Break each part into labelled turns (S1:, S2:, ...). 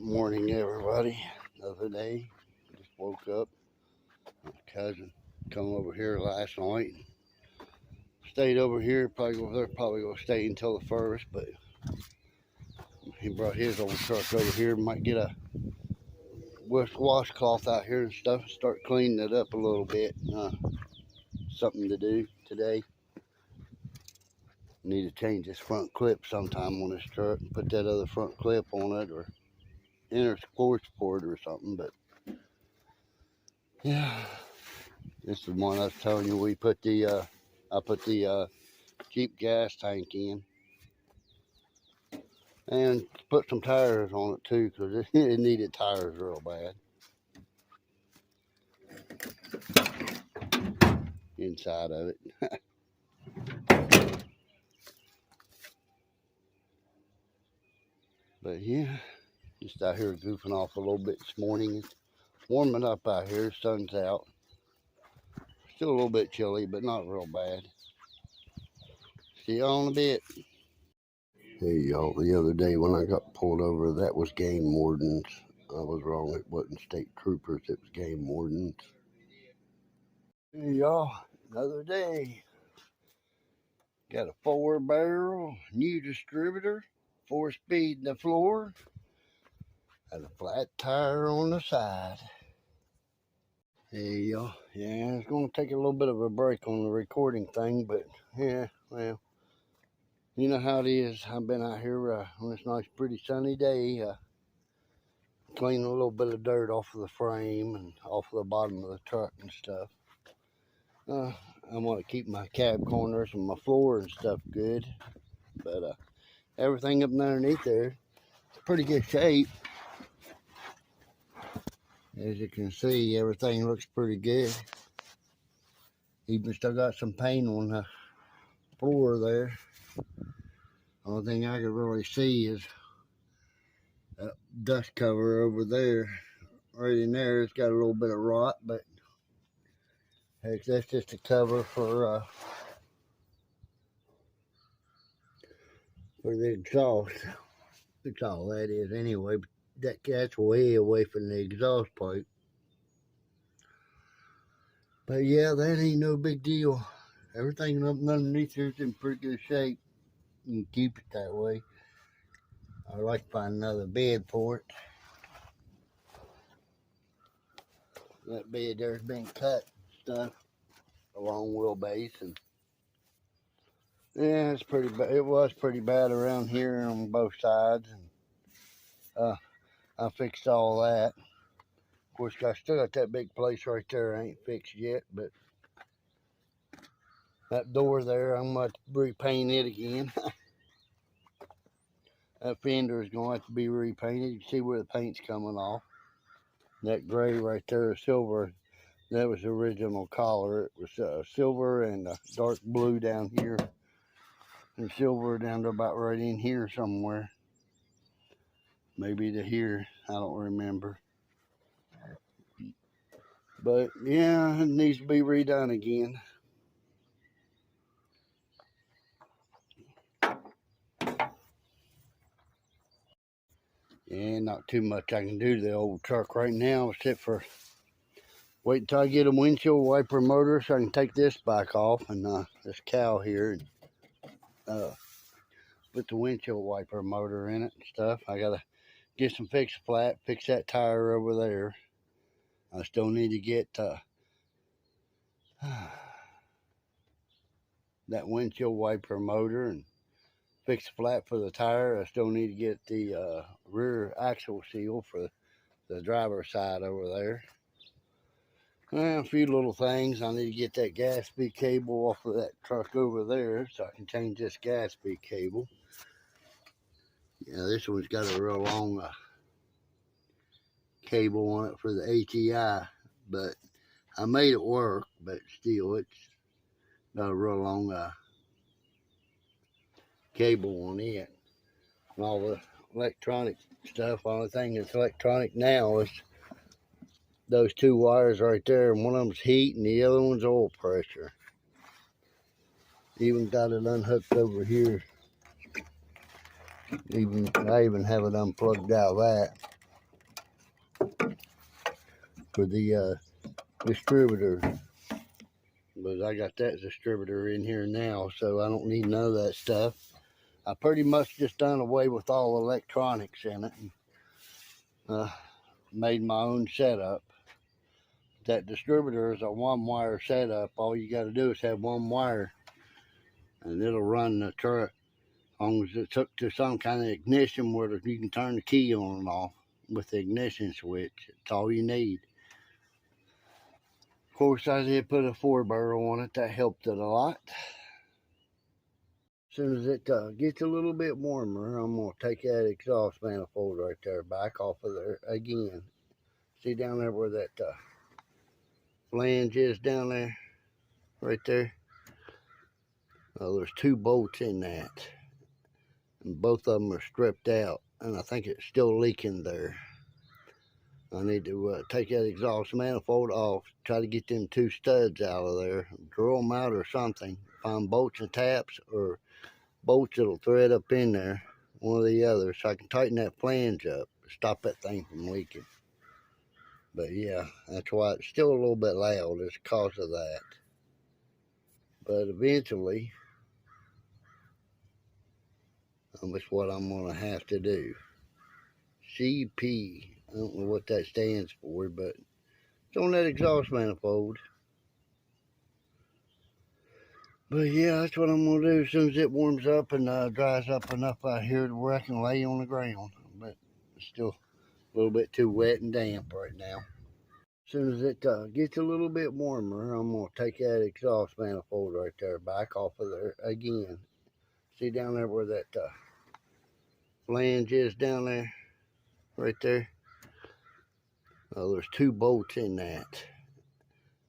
S1: Morning, everybody. Another day. Just woke up. My cousin come over here last night. Stayed over here. Probably over there. Probably gonna stay until the first. But he brought his old truck over here. Might get a washcloth out here and stuff. And start cleaning it up a little bit. Something to do today. Need to change this front clip sometime on this truck and put that other front clip on it, or inner floor support or something. But yeah, this is one I was telling you. I put the Jeep gas tank in and put some tires on it too, because it needed tires real bad. Inside of it. But yeah, just out here goofing off a little bit this morning. It's warming up out here. Sun's out. Still a little bit chilly, but not real bad. See y'all in a bit. Hey y'all, the other day when I got pulled over, that was game wardens. I was wrong. It wasn't state troopers. It was game wardens. Hey y'all, another day. Got a 4-barrel, new distributor, 4-speed in the floor, and a flat tire on the side. Hey y'all, yeah, it's going to take a little bit of a break on the recording thing, but yeah, well, you know how it is. I've been out here on this nice, pretty sunny day, cleaning a little bit of dirt off of the frame and off of the bottom of the truck and stuff. I want to keep my cab corners and my floor and stuff good, but everything up underneath there is pretty good shape. As you can see, everything looks pretty good. Even still got some paint on the floor there. Only thing I can really see is that dust cover over there. Right in there, it's got a little bit of rot, but heck, that's just a cover for the exhaust. That's all that is anyway. But that's way away from the exhaust pipe. But yeah, that ain't no big deal. Everything up underneath here is in pretty good shape. You can keep it that way. I'd like to find another bed for it. That bed there's been cut and stuff, a long wheelbase, and yeah, it's pretty bad. It was pretty bad around here on both sides, and I fixed all that. Of course, I still got that big place right there I ain't fixed yet, but that door there, I'm going to repaint it again. That fender is going to have to be repainted. You can see where the paint's coming off. That gray right there is silver. That was the original collar. It was silver and dark blue down here, and silver down to about right in here somewhere. Maybe to here, I don't remember. But yeah, it needs to be redone again. And not too much I can do to the old truck right now, except for wait until I get a windshield wiper motor so I can take this back off, and this cowl here, and put the windshield wiper motor in it and stuff. I gotta get some fix flat, fix that tire over there. I still need to get that windshield wiper motor and fix flat for the tire. I still need to get the rear axle seal for the driver's side over there. And a few little things. I need to get that gas speed cable off of that truck over there so I can change this gas speed cable. Yeah, this one's got a real long cable on it for the HEI, but I made it work, but still it's got a real long cable on it. And all the electronic stuff, only thing that's electronic now is those two wires right there, and one of them's heat and the other one's oil pressure. Even got it unhooked over here. I even have it unplugged out of that. for the distributor. But I got that distributor in here now, so I don't need none of that stuff. I pretty much just done away with all electronics in it and made my own setup. That distributor is a one-wire setup. All you got to do is have one wire, and it'll run the truck. As long as it's hooked to some kind of ignition where you can turn the key on and off with the ignition switch. It's all you need. Of course, I did put a 4-barrel on it. That helped it a lot. As soon as it gets a little bit warmer, I'm going to take that exhaust manifold right there back off of there again. See down there where that flange is down there? Right there? There's 2 bolts in that. And both of them are stripped out. And I think it's still leaking there. I need to take that exhaust manifold off, try to get them 2 studs out of there, drill them out or something, find bolts and taps or bolts that'll thread up in there, one or the other, so I can tighten that flange up, stop that thing from leaking. But yeah, that's why it's still a little bit loud, it's because of that. But eventually, that's what I'm going to have to do. CP. I don't know what that stands for, but it's on that exhaust manifold. But yeah, that's what I'm going to do as soon as it warms up and dries up enough out here to where I can lay on the ground. But it's still a little bit too wet and damp right now. As soon as it gets a little bit warmer, I'm going to take that exhaust manifold right there back off of there again. See down there where that flange is down there? Right there? There's 2 bolts in that,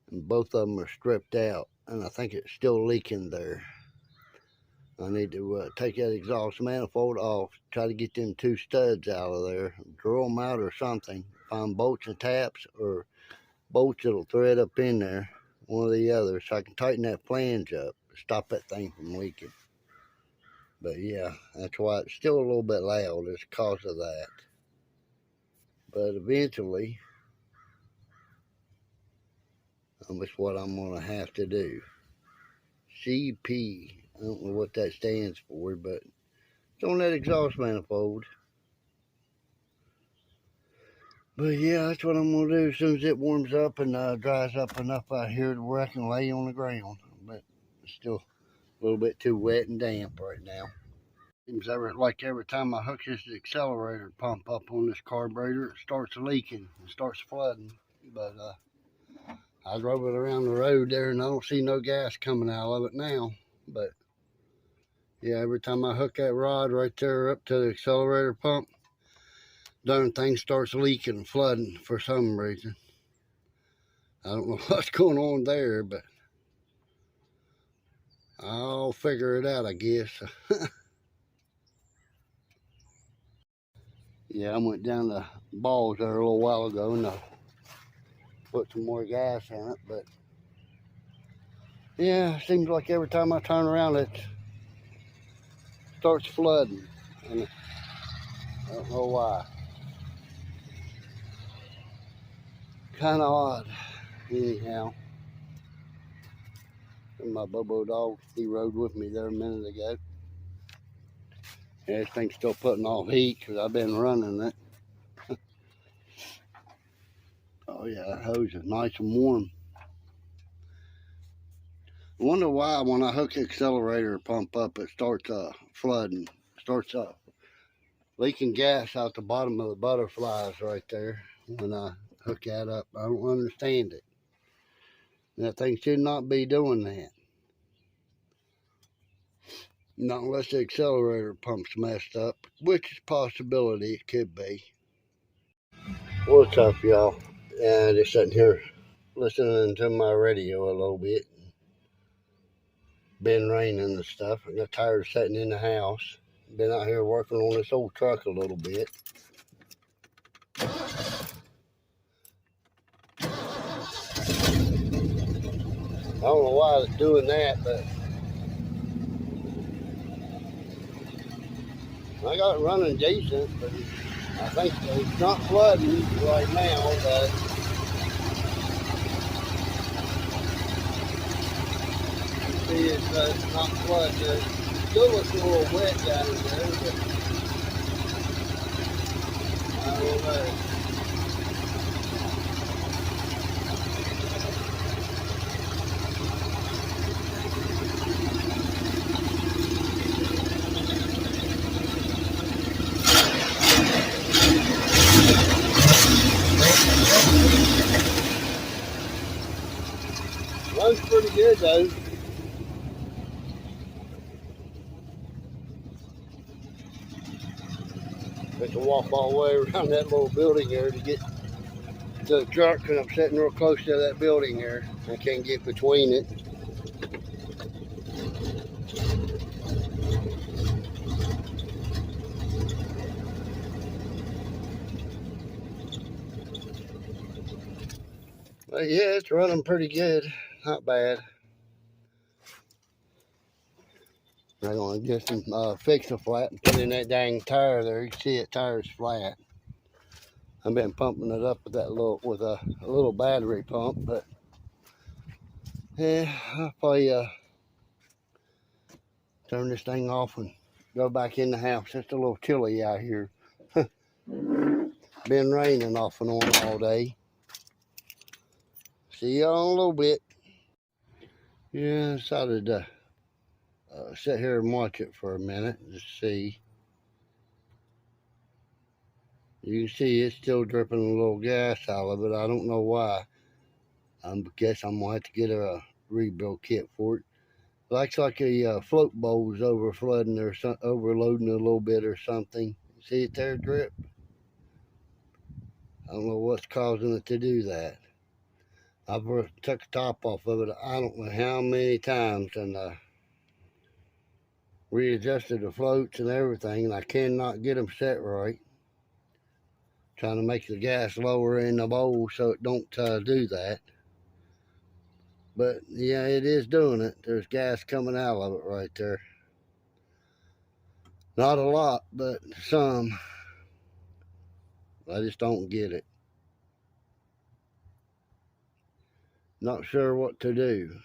S1: and both of them are stripped out, and I think it's still leaking there. I need to take that exhaust manifold off, try to get them 2 studs out of there, drill them out or something, find bolts and taps or bolts that'll thread up in there, one or the other, so I can tighten that flange up, stop that thing from leaking. But yeah, that's why it's still a little bit loud, it's because of that. But eventually, that's what I'm going to have to do. CP. I don't know what that stands for, but it's on that exhaust manifold. But yeah, that's what I'm going to do as soon as it warms up and dries up enough out here to where I can lay on the ground. But it's still a little bit too wet and damp right now. Seems like every time I hook this accelerator pump up on this carburetor, it starts leaking and starts flooding. But I drove it around the road there and I don't see no gas coming out of it now. But yeah, every time I hook that rod right there up to the accelerator pump, darn thing starts leaking and flooding for some reason. I don't know what's going on there, but I'll figure it out, I guess. Yeah, I went down the balls there a little while ago and put some more gas in it, but yeah, it seems like every time I turn around it starts flooding, and I don't know why. Kind of odd. Anyhow, and my Bobo dog, he rode with me there a minute ago. Yeah, this thing's still putting off heat because I've been running it. Oh yeah, that hose is nice and warm. I wonder why when I hook the accelerator pump up, it starts flooding, starts leaking gas out the bottom of the butterflies right there when I hook that up. I don't understand it. That thing should not be doing that. Not unless the accelerator pump's messed up, which is a possibility, it could be. What's up, y'all? Yeah, just sitting here listening to my radio a little bit. Been raining and stuff. I got tired of sitting in the house. Been out here working on this old truck a little bit. I don't know why I was doing that, but I got it running decent, but I think it's not flooding right now, but be as not flood. It still looks a little wet down in there, but I don't know. Runs pretty good though. Have to walk all the way around that little building there to get to the truck, because I'm sitting real close to that building there. I can't get between it. But yeah, it's running pretty good. Not bad. I'm gonna just fix the flat and put in that dang tire there. You can see it, tire's flat. I've been pumping it up with that a little battery pump, but yeah, I'll probably turn this thing off and go back in the house. It's a little chilly out here. Been raining off and on all day. See y'all in a little bit. Yeah, I decided to sit here and watch it for a minute to see. You can see it's still dripping a little gas out of it. I don't know why. I guess I'm gonna have to get a rebuild kit for it. Looks like a float bowl is over flooding or overloading a little bit or something. See it there drip? I don't know what's causing it to do that. I've took the top off of it I don't know how many times and readjusted the floats and everything, and I cannot get them set right. Trying to make the gas lower in the bowl so it don't do that. But yeah, it is doing it. There's gas coming out of it right there. Not a lot, but some. I just don't get it. Not sure what to do,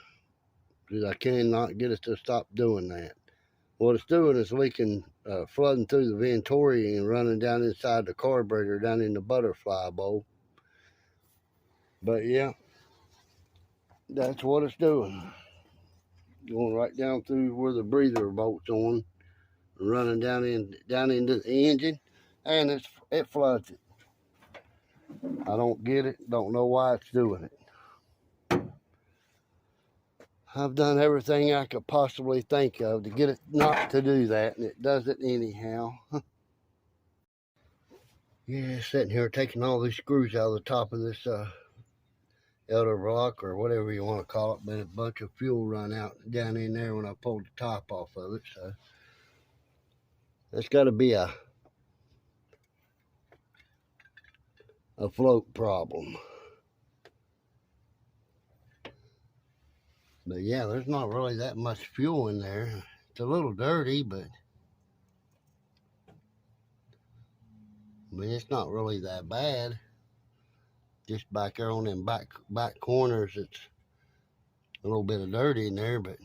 S1: because I cannot get it to stop doing that. What it's doing is leaking, flooding through the Venturi and running down inside the carburetor down in the butterfly bowl. But yeah, that's what it's doing. Going right down through where the breather bolt's on, running down into the engine, and it floods it. I don't get it. Don't know why it's doing it. I've done everything I could possibly think of to get it not to do that, and it does it anyhow. Yeah, sitting here taking all these screws out of the top of this elder block or whatever you want to call it. Been a bunch of fuel run out down in there when I pulled the top off of it, so that's got to be a float problem. But yeah, there's not really that much fuel in there. It's a little dirty, but I mean, it's not really that bad. Just back there on them back corners, it's a little bit of dirt in there, but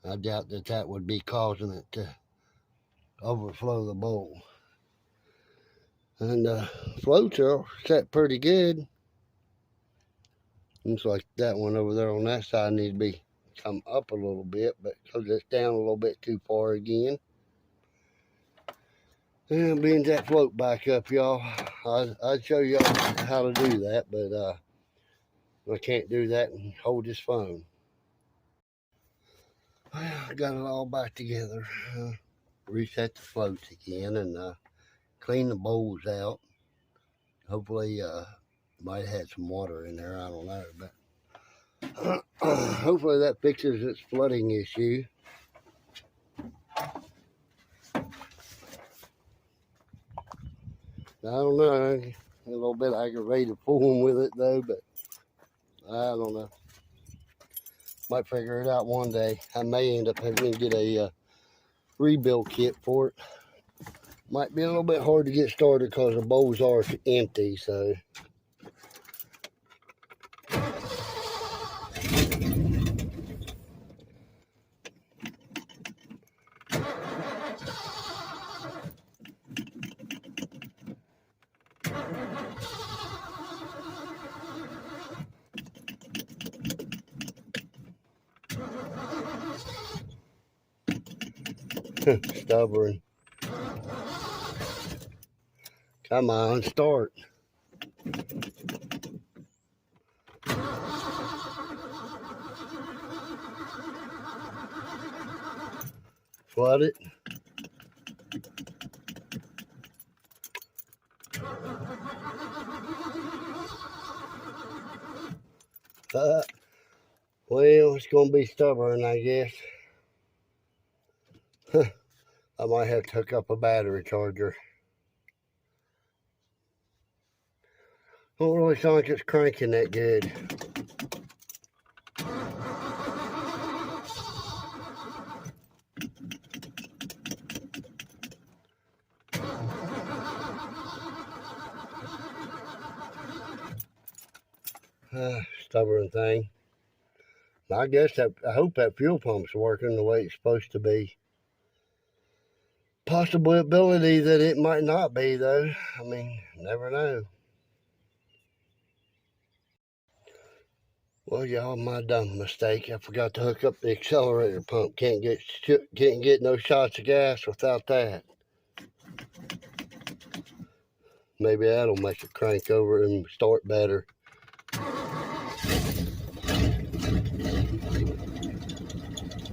S1: I doubt that would be causing it to overflow the bowl. And floats are set pretty good. Looks like that one over there on that side needs to be come up a little bit, but because it's down a little bit too far again. And being that float back up, y'all, I'd show y'all how to do that, but I can't do that and hold this phone. Well, I got it all back together. Reset the floats again and clean the bowls out. Hopefully, might have had some water in there, I don't know, but hopefully that fixes its flooding issue. I don't know, a little bit aggravated fooling with it though, but I don't know. Might figure it out one day. I may end up having to get a rebuild kit for it. Might be a little bit hard to get started because the bowls are empty, so. Stubborn. Come on, start. Flood it. Well, it's going to be stubborn, I guess. I might have to hook up a battery charger. Don't really sound like it's cranking that good. Stubborn thing. I guess I hope that fuel pump's working the way it's supposed to be. Possibility that it might not be, though. I mean, never know. Well, y'all, my dumb mistake. I forgot to hook up the accelerator pump. Can't get no shots of gas without that. Maybe that'll make it crank over and start better.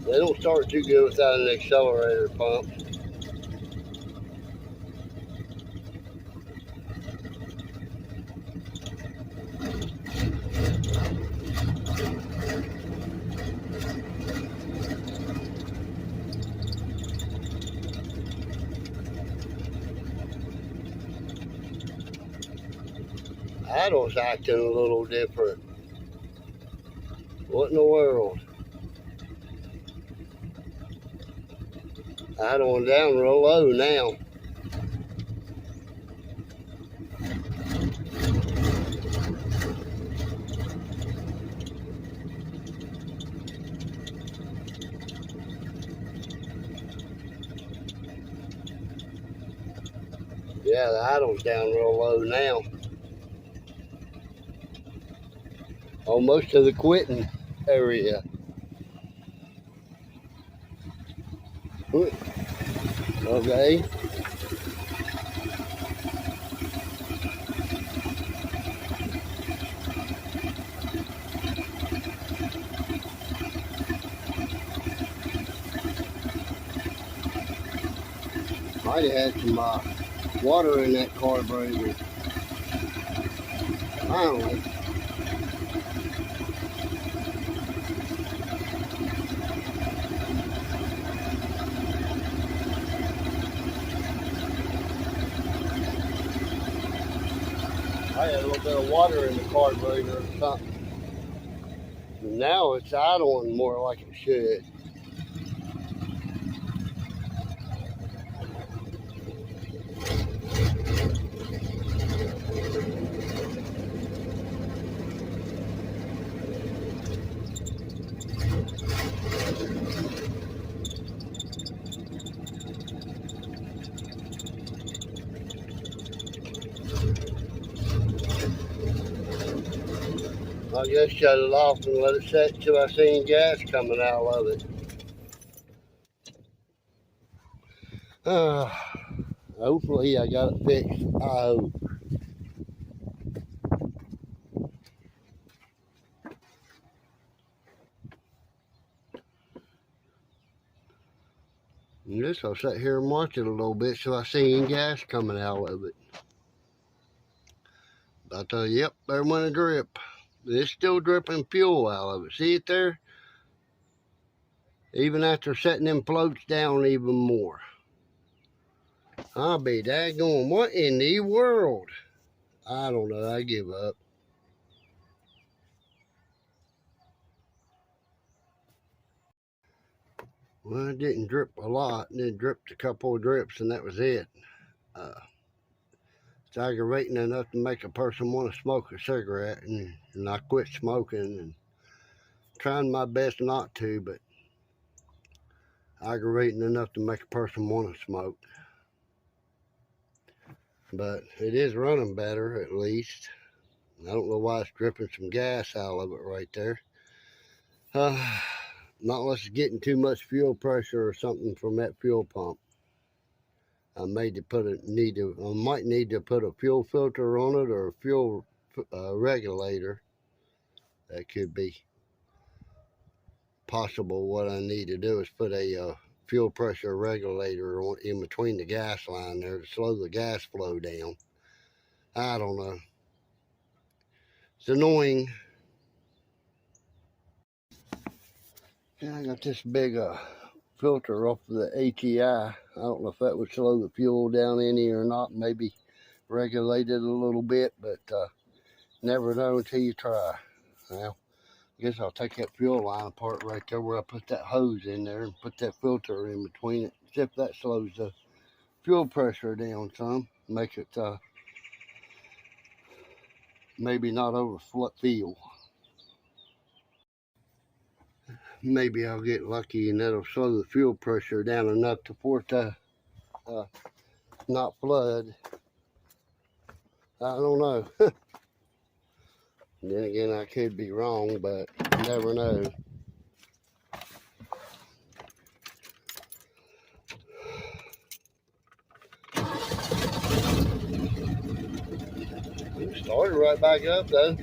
S1: They don't start too good without an accelerator pump. Idle's acting a little different. What in the world? Idle down real low now. Yeah, the idle's down real low now. Almost to the quitting area. Okay. Might have had some water in that carburetor. I don't know. I had a little bit of water in the carburetor or something. Now it's idling more like it should. I guess shut it off and let it set till I seen gas coming out of it. Hopefully I got it fixed. I hope. And this I'll sit here and watch it a little bit so I seen gas coming out of it. But yep, there went a drip. It's still dripping fuel out of it. See it there? Even after setting them floats down even more. I'll be daggone, what in the world? I don't know, I give up. Well, it didn't drip a lot, and it dripped a couple of drips, and that was it. It's aggravating enough to make a person want to smoke a cigarette, and I quit smoking, and trying my best not to, but aggravating enough to make a person want to smoke. But it is running better, at least. I don't know why it's dripping some gas out of it right there. not unless it's getting too much fuel pressure or something from that fuel pump. I might need to put a fuel filter on it or a fuel regulator. That could be possible. What I need to do is put a fuel pressure regulator on in between the gas line there to slow the gas flow down. I don't know. It's annoying. Yeah, I got this big filter off of the HEI. I don't know if that would slow the fuel down any or not. Maybe regulate it a little bit, but never know until you try. Well, I guess I'll take that fuel line apart right there where I put that hose in there and put that filter in between it. See if that slows the fuel pressure down some. Makes it maybe not overfill. Maybe I'll get lucky and that'll slow the fuel pressure down enough to for it to not flood. I don't know. Then again, I could be wrong, but you never know. It started right back up though.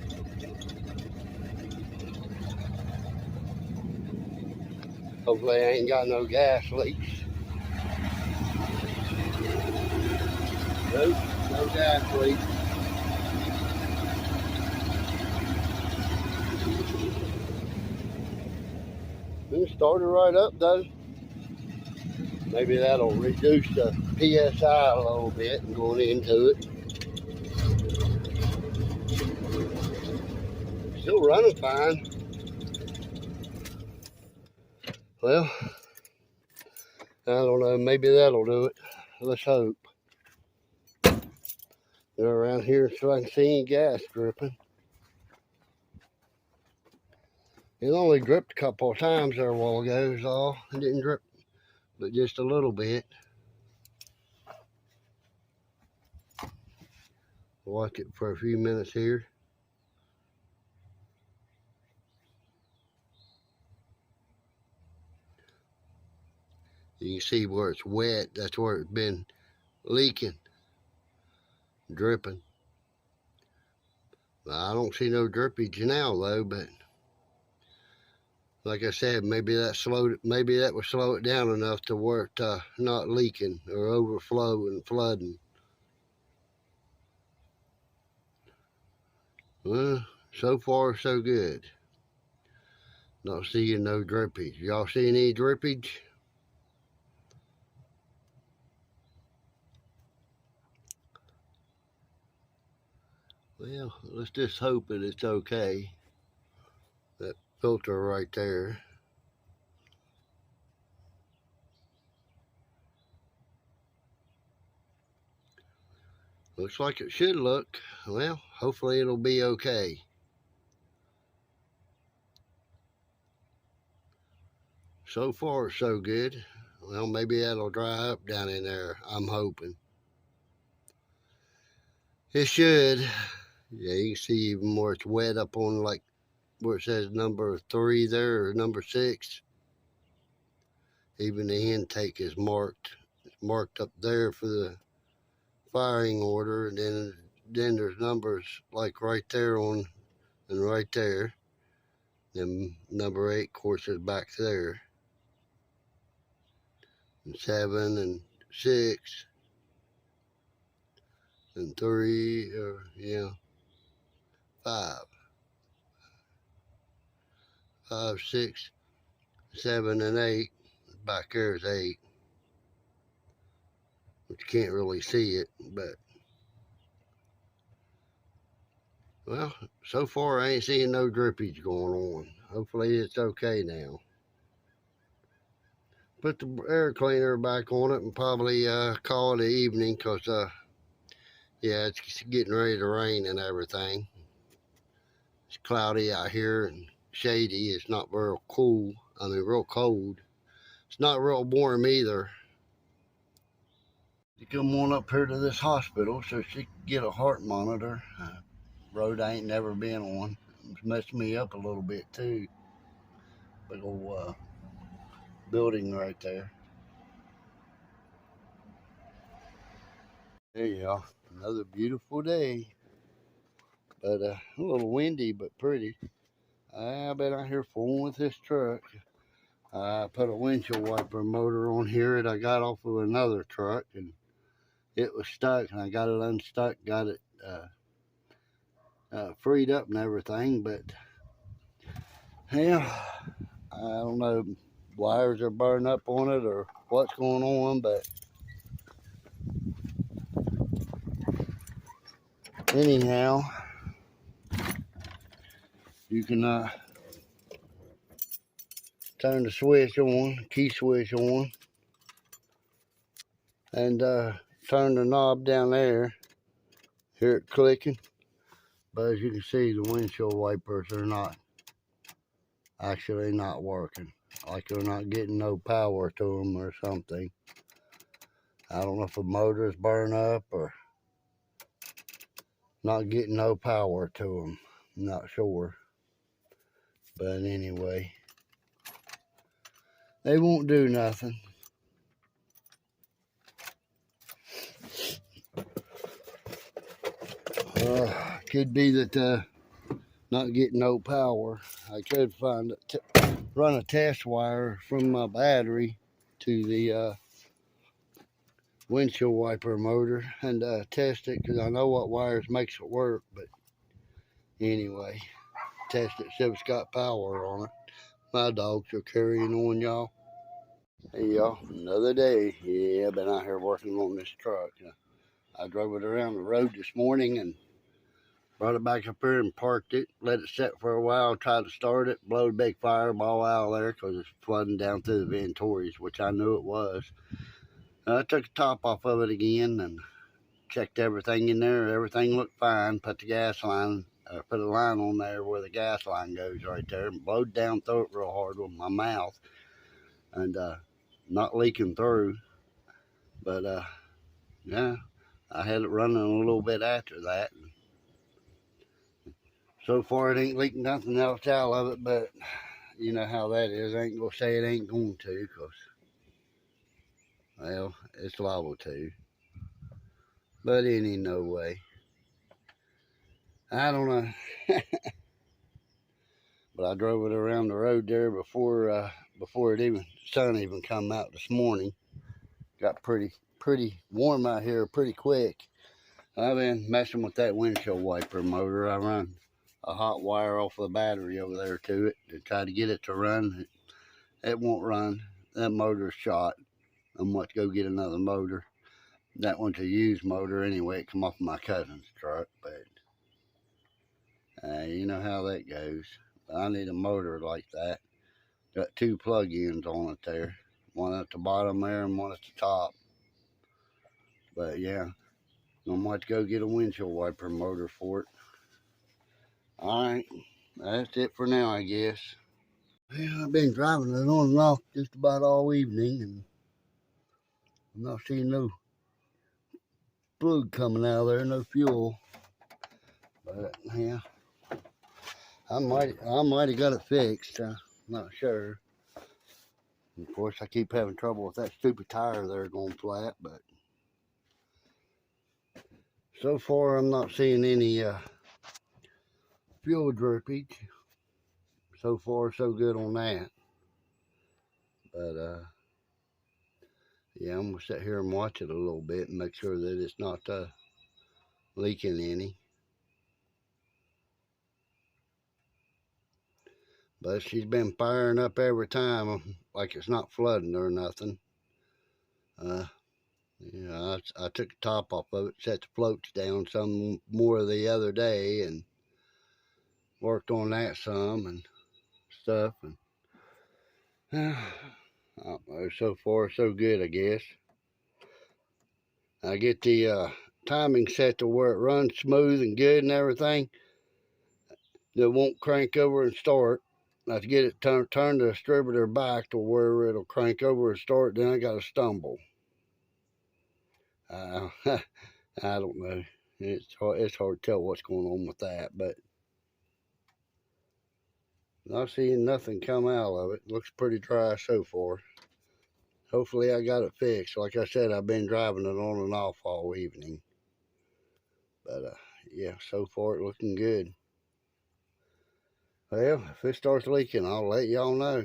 S1: Hopefully I ain't got no gas leaks. Nope, no gas leaks. It started right up though. Maybe that'll reduce the PSI a little bit and going into it. Still running fine. Well, I don't know, maybe that'll do it. Let's hope. Go around here so I can see any gas dripping. It only dripped a couple of times there a while ago, is all. It didn't drip, but just a little bit. Watch it for a few minutes here. You can see where it's wet, that's where it's been leaking, dripping. I don't see no drippage now though, but like I said, maybe that would slow it down enough to where it not leaking or overflow and flooding. Well, so far so good. Not seeing no drippage. Y'all see any drippage? Well, let's just hope that it's okay. That filter right there. Looks like it should look. Well, hopefully it'll be okay. So far, so good. Well, maybe that'll dry up down in there. I'm hoping. It should. Yeah, you can see even where it's wet up on like where it says number 3 there or number 6. Even the intake is marked. It's marked up there for the firing order, and then there's numbers like right there on and right there. Then number 8, of course, is back there. And 7 and 6 and 3 or yeah, 5, 6, 7 and 8. Back there is 8. But you can't really see it, but well, so far I ain't seeing no drippage going on. Hopefully it's okay now. Put the air cleaner back on it and probably call it an evening, because yeah, it's getting ready to rain and everything. It's cloudy out here and shady. It's not real cool. I mean, real cold. It's not real warm either. You come on up here to this hospital so she can get a heart monitor. Road I ain't never been on. It's messed me up a little bit too. Big old building right there. There you are. Another beautiful day. But a little windy, but pretty. I've been out here fooling with this truck. I put a windshield wiper motor on here that I got off of another truck, and it was stuck, and I got it unstuck, got it freed up and everything. But yeah, I don't know, wires are burning up on it or what's going on, but anyhow, you can turn the switch on, key switch on, and turn the knob down there. Hear it clicking, but as you can see, the windshield wipers are actually not working. Like they're not getting no power to them or something. I don't know if the motor's burn up or not getting no power to them. I'm not sure. But anyway, they won't do nothing. Could be that not getting no power. I could run a test wire from my battery to the windshield wiper motor and test it, because I know what wires makes it work. But anyway, test it, see if it's got power on it. My dogs are carrying on, y'all. Hey y'all, another day. Yeah, I've been out here working on this truck. I drove it around the road this morning and brought it back up here and parked it, let it sit for a while, tried to start it, blow a big fireball out of there because it's flooding down through the Venturis, which I knew it was. I took the top off of it again and checked everything in there. Everything looked fine. Put the gas line, put a line on there where the gas line goes right there, and blowed down through it real hard with my mouth, and not leaking through. But yeah, I had it running a little bit after that. So far, it ain't leaking nothing else out of it, but you know how that is. I ain't gonna say it ain't going to, because, well, it's liable to. But it ain't no way. I don't know. But I drove it around the road there before sun even come out this morning. Got pretty warm out here pretty quick. I've been messing with that windshield wiper motor. I run a hot wire off the battery over there to it to try to get it to run. It won't run. That motor's shot. I'm going to go get another motor. That one's a used motor anyway. It come off of my cousin's truck, but you know how that goes. I need a motor like that. Got two plug-ins on it there. One at the bottom there and one at the top. But yeah, I'm going to go get a windshield wiper motor for it. Alright, that's it for now, I guess. Yeah, I've been driving it on and off just about all evening, and I'm not seeing no fluid coming out of there, no fuel. But yeah, I might have got it fixed. I'm not sure. Of course, I keep having trouble with that stupid tire there going flat, but so far I'm not seeing any fuel drippage. So far, so good on that. But yeah, I'm gonna sit here and watch it a little bit and make sure that it's not leaking any. But she's been firing up every time, like it's not flooding or nothing. Yeah, I took the top off of it, set the floats down some more the other day, and worked on that some and stuff. And I don't know, so far so good, I guess. I get the timing set to where it runs smooth and good and everything. It won't crank over and start. I have to get it turn the distributor back to where it'll crank over and start. Then I got to stumble. I don't know. It's hard to tell what's going on with that, but Not seeing nothing come out of it. Looks pretty dry so far. Hopefully I got it fixed. Like I said, I've been driving it on and off all evening. But yeah, so far it's looking good. Well, if it starts leaking, I'll let y'all know.